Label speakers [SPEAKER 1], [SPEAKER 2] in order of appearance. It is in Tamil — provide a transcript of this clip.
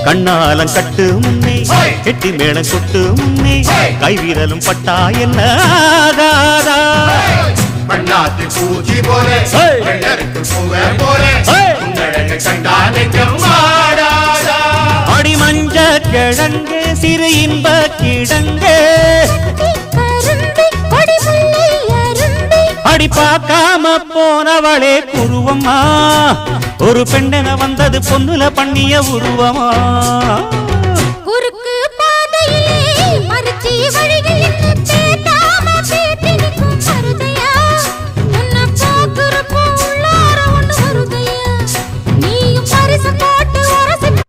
[SPEAKER 1] கண்ணாலம் கட்டு முன்னே கெட்டி மேளம் கொட்டு முன்னே கைவிரலும் பட்டா என்ன ஆகாதா
[SPEAKER 2] பண்ணாத்து பூச்சி போலே பூவே போலே கண்டானைக்கும் ஆடாதா
[SPEAKER 1] அடி மஞ்ச கிழங்கு சிறு இன்ப கிழங்கு அடி பார்க்காம போனவளே குருவம்மா ஒரு பெண்ணென வந்தது பொண்ணுல பண்ணிய உருவமா
[SPEAKER 3] குறுக்கு பாதையிலே மறுச்சி வழி